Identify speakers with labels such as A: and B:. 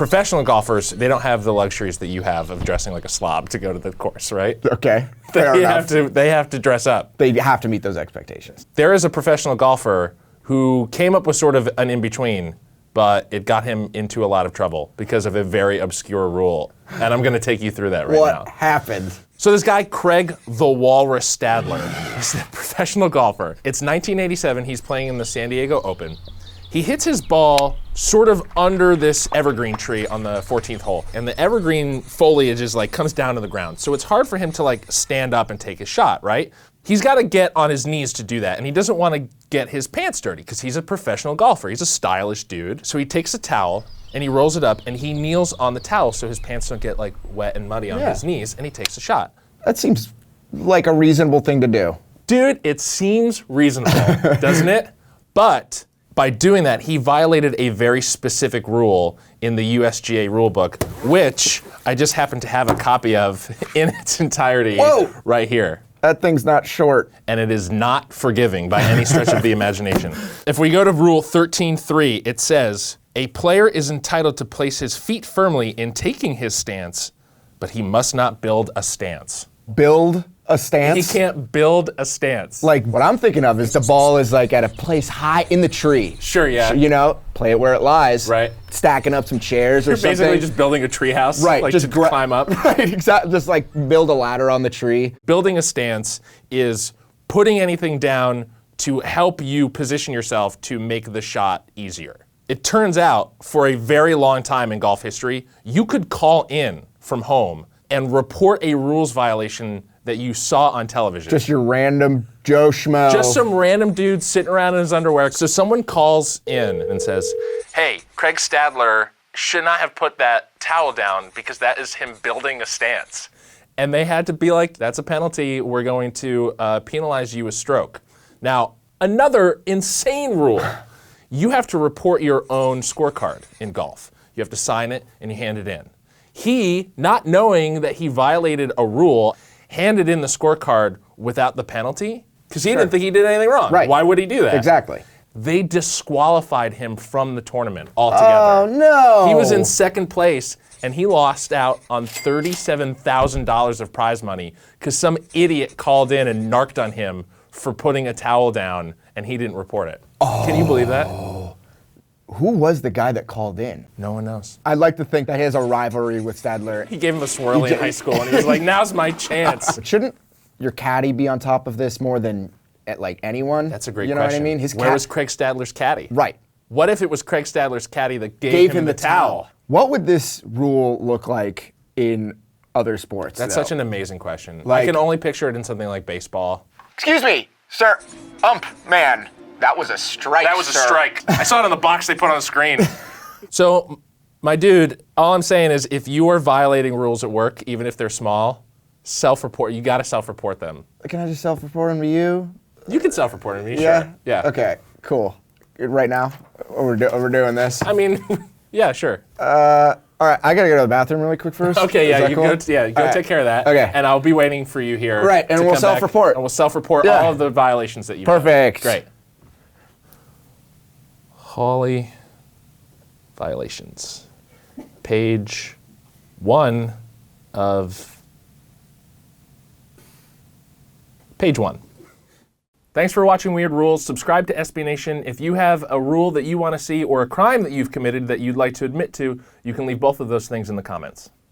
A: Professional golfers, they don't have the luxuries that you have of dressing like a slob to go to the course, right?
B: Okay, fair enough.
A: They have to dress up.
B: They have to meet those expectations.
A: There is a professional golfer who came up with sort of an in-between, but it got him into a lot of trouble because of a very obscure rule. And I'm going to take you through that right now.
B: What happened?
A: So this guy, Craig the Walrus Stadler, he's a professional golfer. It's 1987, he's playing in the San Diego Open. He hits his ball sort of under this evergreen tree on the 14th hole. And the evergreen foliage is like comes down to the ground. So it's hard for him to like stand up and take a shot, right? He's got to get on his knees to do that. And he doesn't want to get his pants dirty because he's a professional golfer. He's a stylish dude. So he takes a towel and he rolls it up and he kneels on the towel so his pants don't get like wet and muddy on his knees, and he takes a shot.
B: That seems like a reasonable thing to do.
A: Dude, it seems reasonable, doesn't it? But by doing that, he violated a very specific rule in the USGA rulebook, which I just happen to have a copy of in its entirety right here.
B: That thing's not short.
A: And it is not forgiving by any stretch of the imagination. If we go to Rule 13.3, it says, a player is entitled to place his feet firmly in taking his stance, but he must not build a stance.
B: Build a stance?
A: He can't build a stance.
B: Like, what I'm thinking of is the ball is like at a place high in the tree.
A: Sure, yeah.
B: So, you know, play it where it lies.
A: Right.
B: Stacking up some chairs or something.
A: You're basically just building a tree house,
B: right,
A: like
B: just
A: to climb up.
B: Right, exactly. Just like build a ladder on the tree.
A: Building a stance is putting anything down to help you position yourself to make the shot easier. It turns out, for a very long time in golf history, you could call in from home and report a rules violation that you saw on television.
B: Just your random Joe Schmo.
A: Just some random dude sitting around in his underwear. So someone calls in and says, hey, Craig Stadler should not have put that towel down because that is him building a stance. And they had to be like, that's a penalty. We're going to penalize you a stroke. Now, another insane rule. You have to report your own scorecard in golf. You have to sign it and you hand it in. He, not knowing that he violated a rule, handed in the scorecard without the penalty because he didn't think he did anything wrong.
B: Right.
A: Why would he do that?
B: Exactly.
A: They disqualified him from the tournament altogether.
B: Oh, no.
A: He was in second place and he lost out on $37,000 of prize money because some idiot called in and narked on him for putting a towel down and he didn't report it. Oh. Can you believe that?
B: Who was the guy that called in?
A: No one knows.
B: I'd like to think that he has a rivalry with Stadler.
A: He gave him a swirly in high school and he was like, now's my chance.
B: Shouldn't your caddy be on top of this more than like anyone?
A: That's a great
B: question. You know
A: question.
B: what I mean?
A: Where was Craig Stadler's caddy?
B: Right.
A: What if it was Craig Stadler's caddy that gave him the towel?
B: What would this rule look like in other sports?
A: That's
B: though?
A: such an amazing question.
B: Like,
A: I can only picture it in something like baseball.
B: Excuse me, sir. Man. That was a strike,
A: That was a strike. I saw it on the box they put on the screen. So, my dude, all I'm saying is if you are violating rules at work, even if they're small, self-report. You got to self-report them.
B: Can I just self-report them to you?
A: You can self-report them to me,
B: Yeah?
A: sure. Yeah.
B: Okay, cool. Right now? We're doing this?
A: I mean, yeah, sure.
B: All right, I gotta go to the bathroom really quick first.
A: Okay, yeah, you
B: cool?
A: go take care of that.
B: Okay.
A: And I'll be waiting for you here.
B: Right, and we'll self-report.
A: And we'll self-report all of the violations that you've done.
B: Perfect.
A: Great. Holly violations. Page 1 of page 1. Thanks for watching Weird Rules. Subscribe to SB Nation. If you have a rule that you want to see or a crime that you've committed that you'd like to admit to, you can leave both of those things in the comments.